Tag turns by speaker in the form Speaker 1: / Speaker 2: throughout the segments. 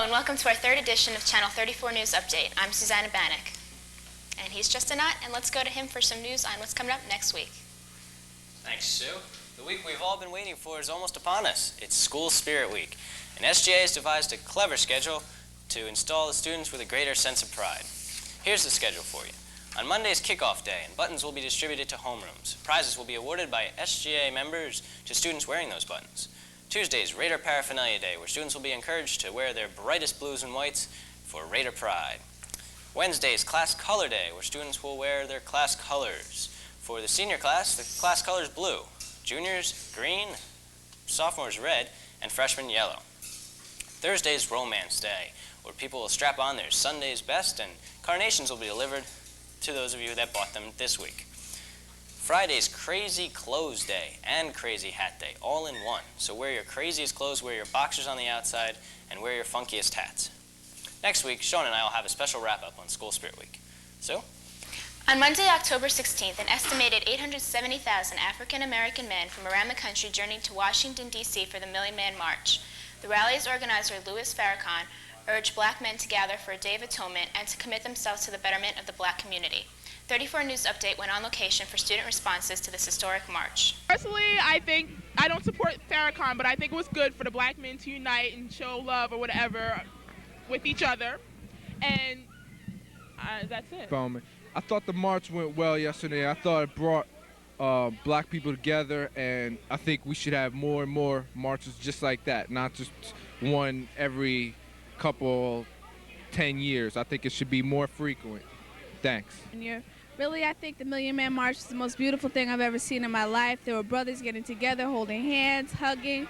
Speaker 1: And welcome to our third edition of Channel 34 News Update. I'm Susanna Bannock. And he's just a nut, and let's go to him for some news on what's coming up next week.
Speaker 2: Thanks, Sue. The week we've all been waiting for is almost upon us. It's School Spirit Week, and SGA has devised a clever schedule to install the students with a greater sense of pride. Here's the schedule for you. On Monday is kickoff day, and buttons will be distributed to homerooms. Prizes will be awarded by SGA members to students wearing those buttons. Tuesday is Raider Paraphernalia Day, where students will be encouraged to wear their brightest blues and whites for Raider pride. Wednesday is Class Color Day, where students will wear their class colors. For the senior class, the class color is blue. Juniors, green, sophomores, red, and freshmen, yellow. Thursday is Romance Day, where people will strap on their Sunday's best, and carnations will be delivered to those of you that bought them this week. Friday's Crazy Clothes Day and Crazy Hat Day, all in one. So wear your craziest clothes, wear your boxers on the outside, and wear your funkiest hats. Next week, Sean and I will have a special wrap-up on School Spirit Week. Sue?
Speaker 1: On Monday, October 16th, an estimated 870,000 African-American men from around the country journeyed to Washington, D.C. for the Million Man March. The rally's organizer, Louis Farrakhan, urged black men to gather for a day of atonement and to commit themselves to the betterment of the black community. 34 News Update went on location for student responses to this historic march.
Speaker 3: Personally, I don't support Farrakhan, but I think it was good for the black men to unite and show love or whatever with each other. And that's it.
Speaker 4: I thought the march went well yesterday. I thought it brought black people together, and I think we should have more and more marches just like that, not just one every couple 10 years. I think it should be more frequent. Thanks.
Speaker 5: Really, I think the Million Man March is the most beautiful thing I've ever seen in my life. There were brothers getting together, holding hands, hugging.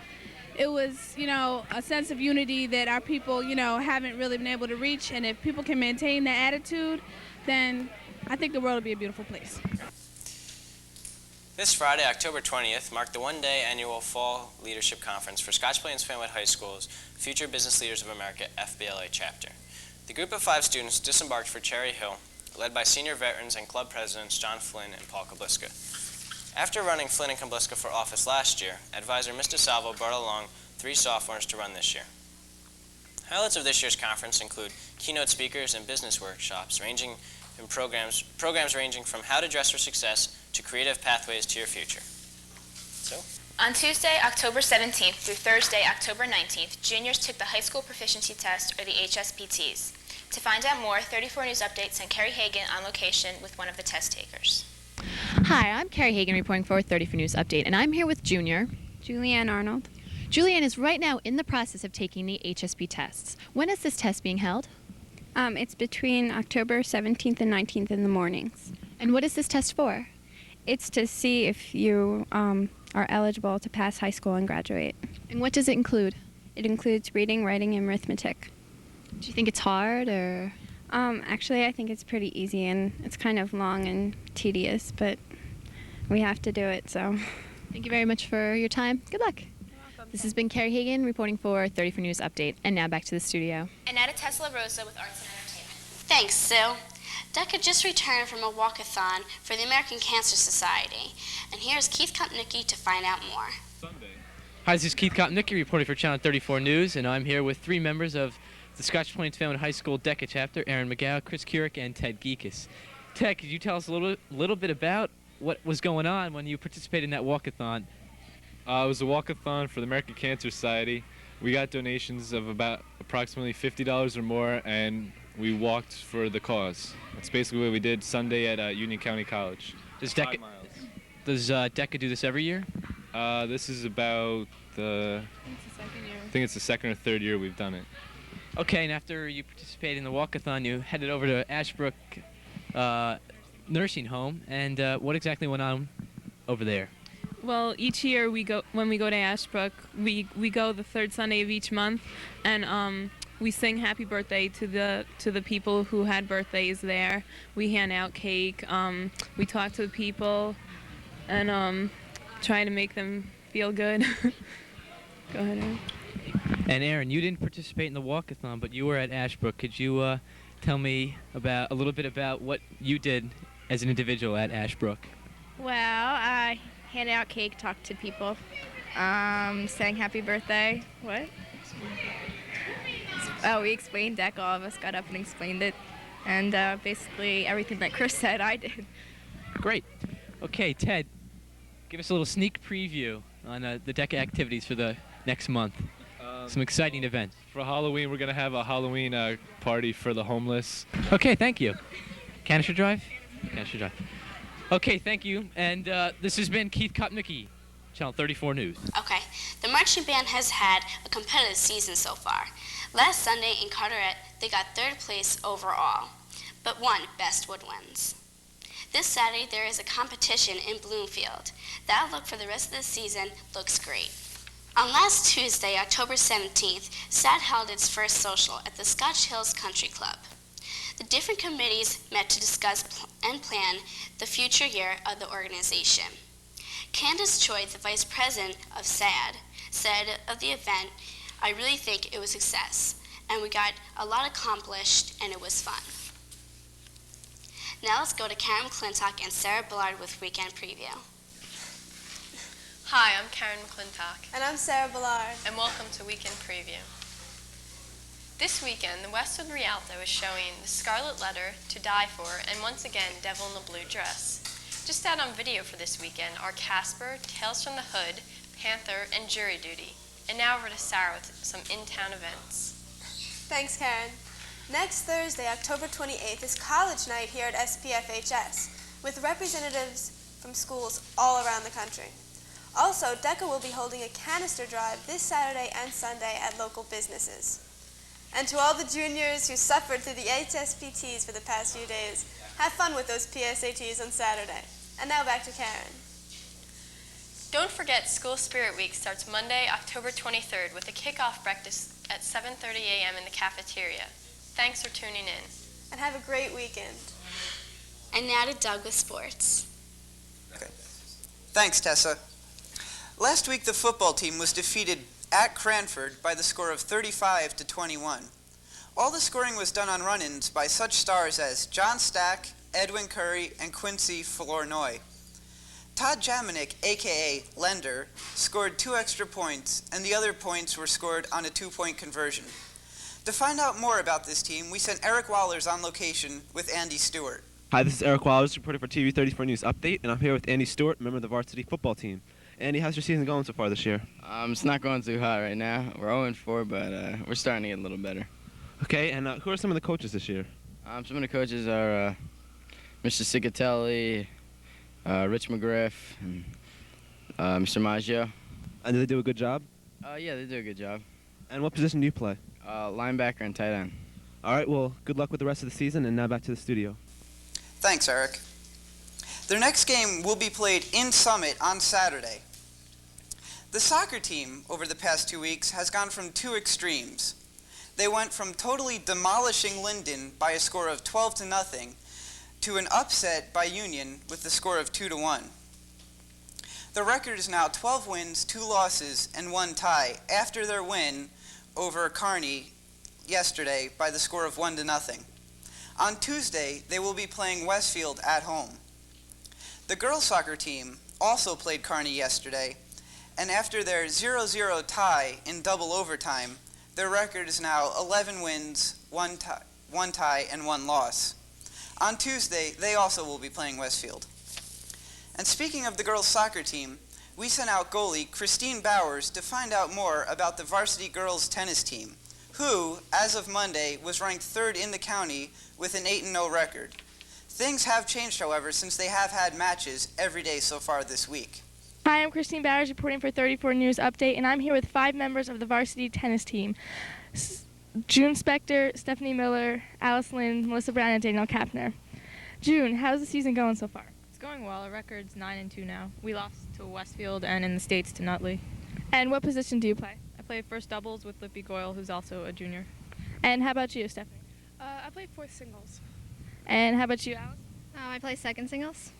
Speaker 5: It was, a sense of unity that our people, haven't really been able to reach. And if people can maintain that attitude, then I think the world will be a beautiful place.
Speaker 2: This Friday, October 20th, marked the one-day annual Fall Leadership Conference for Scotch Plains-Fanwood High School's Future Business Leaders of America FBLA chapter. The group of 5 students disembarked for Cherry Hill, led by senior veterans and club presidents John Flynn and Paul Kabliska. After running Flynn and Kabliska for office last year, advisor Mr. Salvo brought along 3 sophomores to run this year. Highlights of this year's conference include keynote speakers and business workshops ranging in programs ranging from how to dress for success to creative pathways to your future. So,
Speaker 1: On Tuesday, October 17th through Thursday, October 19th, juniors took the High School Proficiency Test, or the HSPTs. To find out more, 34 News Update sent Carrie Hagan on location with one of the test takers.
Speaker 6: Hi, I'm Carrie Hagan reporting for 34 News Update, and I'm here with Junior
Speaker 5: Julianne Arnold.
Speaker 6: Julianne is right now in the process of taking the HSP tests. When is this test being held?
Speaker 7: It's between October 17th and 19th in the mornings.
Speaker 6: And what is this test for?
Speaker 7: It's to see if you are eligible to pass high school and graduate.
Speaker 6: And what does it include?
Speaker 7: It includes reading, writing, and arithmetic.
Speaker 6: Do you think it's hard, or?
Speaker 7: Actually, I think it's pretty easy, and it's kind of long and tedious, but we have to do it, so.
Speaker 6: Thank you very much for your time. Good luck. This has been Carrie Hagan reporting for 34 News Update. And now back to the studio.
Speaker 1: And now to Tesla Rosa with Arts and Entertainment.
Speaker 8: Thanks, Sue. DECA just returned from a walkathon for the American Cancer Society. And here's Keith Kopnicki to find out more.
Speaker 9: Hi, this is Keith Kopnicki reporting for Channel 34 News, and I'm here with 3 members of the Scotch Plains-Fanwood High School DECA chapter, Aaron McGow, Chris Keurig, and Ted Geekus. Ted, could you tell us a little bit about what was going on when you participated in that walkathon?
Speaker 10: It was a walkathon for the American Cancer Society. We got donations of about approximately $50 or more, and we walked for the cause. That's basically what we did Sunday at Union County College.
Speaker 9: Does DECA do this every year?
Speaker 10: This is about I think it's the second or third year we've done it.
Speaker 9: Okay, and after you participated in the walkathon, you headed over to Ashbrook Nursing Home, and what exactly went on over there?
Speaker 3: Well, each year when we go to Ashbrook, we go the third Sunday of each month, and we sing happy birthday to the people who had birthdays there. We hand out cake, we talk to the people, and try to make them feel good. Go ahead, Aaron.
Speaker 9: And Aaron, you didn't participate in the walkathon, but you were at Ashbrook. Could you tell me a little bit about what you did as an individual at Ashbrook?
Speaker 5: Well, I handed out cake, talked to people, sang happy birthday. What?
Speaker 11: Oh, we explained deck. All of us got up and explained it. And basically everything that Chris said, I did.
Speaker 9: Great. Okay, Ted, give us a little sneak preview on the DECA activities for the next month. Some exciting events.
Speaker 10: For Halloween, we're going to have a Halloween party for the homeless.
Speaker 9: Okay, thank you. Canister Drive? Canister Drive. Okay, thank you. And this has been Keith Kopnicki, Channel 34 News.
Speaker 8: Okay, the marching band has had a competitive season so far. Last Sunday in Carteret, they got 3rd place overall, but won Best Woodwinds. This Saturday, there is a competition in Bloomfield. The outlook for the rest of the season looks great. On last Tuesday, October 17th, SAD held its first social at the Scotch Hills Country Club. The different committees met to discuss and plan the future year of the organization. Candace Choi, the vice president of SAD, said of the event, "I really think it was a success, and we got a lot accomplished, and it was fun." Now let's go to Karen McClintock and Sarah Ballard with Weekend Preview.
Speaker 12: Hi, I'm Karen McClintock.
Speaker 13: And I'm Sarah Ballard.
Speaker 12: And welcome to Weekend Preview. This weekend, the Westwood Rialto is showing The Scarlet Letter, To Die For, and once again, Devil in the Blue Dress. Just out on video for this weekend are Casper, Tales from the Hood, Panther, and Jury Duty. And now over to Sarah with some in-town events.
Speaker 13: Thanks, Karen. Next Thursday, October 28th, is College Night here at SPFHS, with representatives from schools all around the country. Also, DECA will be holding a canister drive this Saturday and Sunday at local businesses. And to all the juniors who suffered through the HSPTs for the past few days, have fun with those PSATs on Saturday. And now back to Karen.
Speaker 12: Don't forget School Spirit Week starts Monday, October 23rd with a kickoff breakfast at 7:30 a.m. in the cafeteria. Thanks for tuning in.
Speaker 13: And have a great weekend.
Speaker 8: And now to Doug with sports.
Speaker 14: Okay. Thanks, Tessa. Last week, the football team was defeated at Cranford by the score of 35-21. All the scoring was done on run-ins by such stars as John Stack, Edwin Curry, and Quincy Flournoy. Todd Jaminik, a.k.a. Lender, scored 2 extra points, and the other points were scored on a 2-point conversion. To find out more about this team, we sent Eric Wallers on location with Andy Stewart.
Speaker 15: Hi, this is Eric Wallers, reporter for TV 34 News Update, and I'm here with Andy Stewart, member of the varsity football team. Andy, how's your season going so far this year?
Speaker 16: It's not going too hot right now. We're 0-4, but we're starting to get a little better.
Speaker 15: Okay, and who are some of the coaches this year?
Speaker 16: Some of the coaches are Mr. Cicatelli, Rich McGriff, and Mr. Maggio.
Speaker 15: And do they do a good job?
Speaker 16: Yeah, they do a good job.
Speaker 15: And what position do you play?
Speaker 16: Linebacker and tight end.
Speaker 15: All right, well, good luck with the rest of the season, and now back to the studio.
Speaker 14: Thanks, Eric. Their next game will be played in Summit on Saturday. The soccer team, over the past 2 weeks, has gone from 2 extremes. They went from totally demolishing Linden by a score of 12-0 to an upset by Union with the score of 2-1. The record is now 12 wins, 2 losses, and 1 tie after their win over Kearney yesterday by the score of 1-0. On Tuesday, they will be playing Westfield at home. The girls' soccer team also played Kearney yesterday, and after their 0-0 tie in double overtime, their record is now 11 wins, 1 tie, and 1 loss. On Tuesday, they also will be playing Westfield. And speaking of the girls' soccer team, we sent out goalie Christine Bowers to find out more about the varsity girls' tennis team, who, as of Monday, was ranked 3rd in the county with an 8-0 record. Things have changed, however, since they have had matches every day so far this week.
Speaker 17: Hi, I'm Christine Bowers reporting for 34 News Update, and I'm here with 5 members of the varsity tennis team. June Spector, Stephanie Miller, Alice Lynn, Melissa Brown, and Danielle Kapner. June, how's the season going so far?
Speaker 3: It's going well. Our record's 9-2 now. We lost to Westfield and in the States to Nutley.
Speaker 17: And what position do you play?
Speaker 3: I play first doubles with Lippy Goyle, who's also a junior.
Speaker 17: And how about you, Stephanie?
Speaker 18: I play fourth singles.
Speaker 17: And how about you, Alice?
Speaker 19: I play second singles.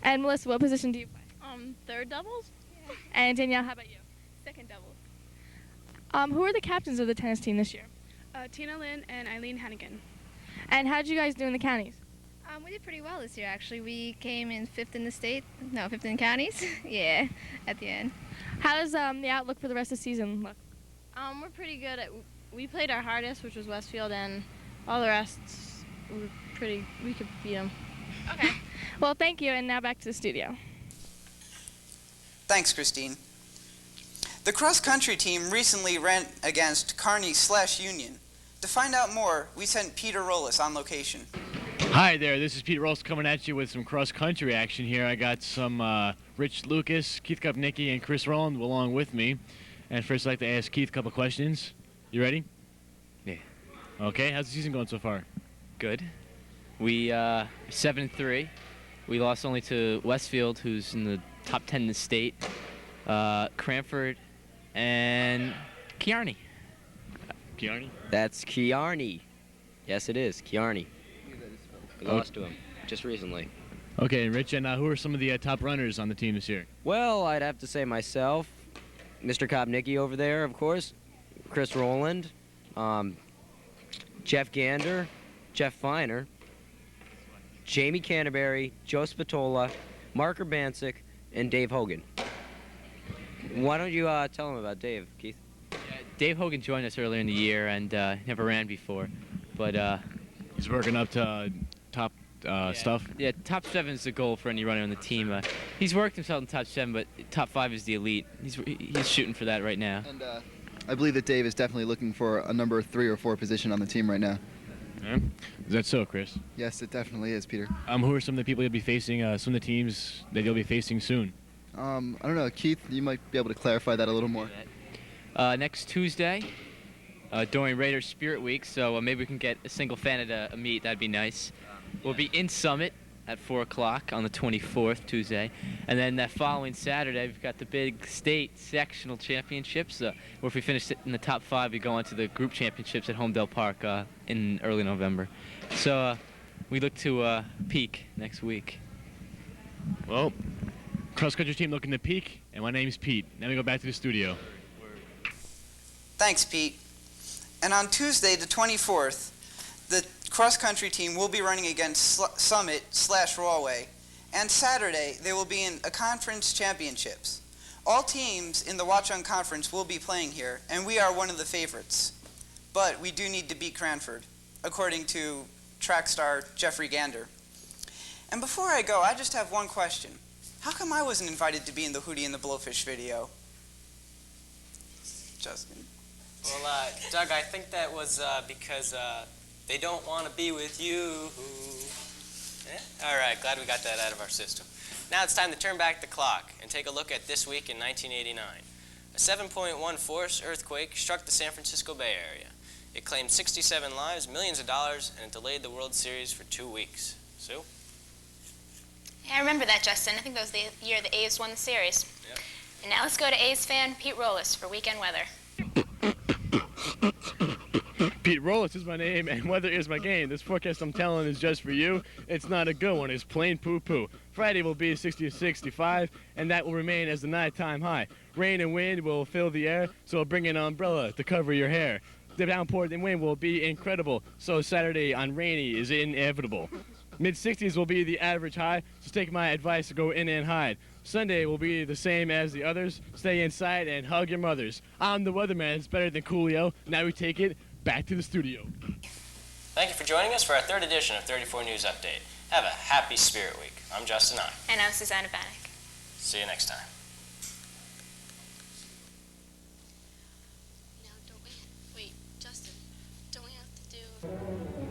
Speaker 17: And Melissa, what position do you play?
Speaker 18: Third doubles?
Speaker 17: Yeah. And Danielle, how about you?
Speaker 18: Second doubles.
Speaker 17: Who are the captains of the tennis team this year?
Speaker 18: Tina Lynn and Eileen Hennigan.
Speaker 17: And how did you guys do in the counties?
Speaker 19: We did pretty well this year, actually. We came in 5th in the state. No, 5th in the counties. Yeah, at the end.
Speaker 17: How does the outlook for the rest of the season look?
Speaker 20: We're pretty good. We played our hardest, which was Westfield, and all the rest we could beat them.
Speaker 17: Okay. Well, thank you, and now back to the studio.
Speaker 14: Thanks, Christine. The cross-country team recently ran against Kearney/Union. To find out more, we sent Peter Rollis on location.
Speaker 21: Hi there, this is Pete Rollis coming at you with some cross-country action here. I got some Rich Lucas, Keith Kopnicki, and Chris Rowland along with me. And first I'd like to ask Keith a couple questions. You ready?
Speaker 9: Yeah.
Speaker 21: Okay, how's the season going so far?
Speaker 9: Good. We 7-3. We lost only to Westfield, who's in the top 10 in the state, Cranford, and Kearney.
Speaker 21: Kearney?
Speaker 22: That's Kearney. Yes, it is Kearney. We lost to him just recently.
Speaker 21: Okay, and Rich, and who are some of the top runners on the team this year?
Speaker 22: Well, I'd have to say myself, Mr. Kopnicki over there, of course, Chris Rowland, Jeff Gander, Jeff Feiner, Jamie Canterbury, Joe Spatola, Mark Urbancic, and Dave Hogan. Why don't you tell them about Dave, Keith?
Speaker 9: Dave Hogan joined us earlier in the year and never ran before, but
Speaker 21: he's working up to top stuff.
Speaker 9: Yeah, top 7 is the goal for any runner on the team. He's worked himself in top 7, but top 5 is the elite. He's shooting for that right now.
Speaker 23: And I believe that Dave is definitely looking for a number 3 or 4 position on the team right now.
Speaker 21: Yeah. Is that so, Chris?
Speaker 23: Yes, it definitely is, Peter.
Speaker 21: Who are some of the people you'll be facing, some of the teams that you'll be facing soon?
Speaker 23: I don't know, Keith, you might be able to clarify that a little more.
Speaker 9: Next Tuesday, during Raiders Spirit Week, so maybe we can get a single fan at a meet. That'd be nice. We'll be in Summit at 4 o'clock on the 24th, Tuesday. And then that following Saturday, we've got the big state sectional championships, where if we finish in the top 5, we go on to the group championships at Homedale Park in early November. So we look to peak next week.
Speaker 21: Well, cross-country team looking to peak, and my name's Pete. Now we go back to the studio.
Speaker 14: Thanks, Pete. And on Tuesday, the 24th, the cross-country team will be running against Summit/Rawway, and Saturday they will be in a conference championships. All teams in the Watchung Conference will be playing here, and we are one of the favorites. But we do need to beat Cranford, according to track star Jeffrey Gander. And before I go, I just have one question. How come I wasn't invited to be in the Hootie and the Blowfish video? Justin.
Speaker 2: Well, Doug, I think that was because they don't want to be with you. Yeah? All right, glad we got that out of our system. Now it's time to turn back the clock and take a look at this week in 1989. A 7.1 force earthquake struck the San Francisco Bay Area. It claimed 67 lives, millions of dollars, and it delayed the World Series for 2 weeks. Sue?
Speaker 1: Yeah, I remember that, Justin. I think that was the year the A's won the series.
Speaker 2: Yep.
Speaker 1: And now let's go to A's fan Pete Rollis for weekend weather.
Speaker 21: Pete Rollis is my name, and weather is my game. This forecast I'm telling is just for you. It's not a good one. It's plain poo-poo. Friday will be 60 to 65, and that will remain as the nighttime high. Rain and wind will fill the air, so bring an umbrella to cover your hair. The downpour and wind will be incredible, so Saturday on rainy is inevitable. Mid-60s will be the average high, so take my advice to go in and hide. Sunday will be the same as the others. Stay inside and hug your mothers. I'm the weatherman. It's better than Coolio. Now we take it back to the studio.
Speaker 2: Thank you for joining us for our 3rd edition of 34 News Update. Have a happy Spirit Week. I'm Justin Ott.
Speaker 1: And I'm Susanna Bannock.
Speaker 2: See you next time.
Speaker 8: Now, wait, Justin, don't we have to do...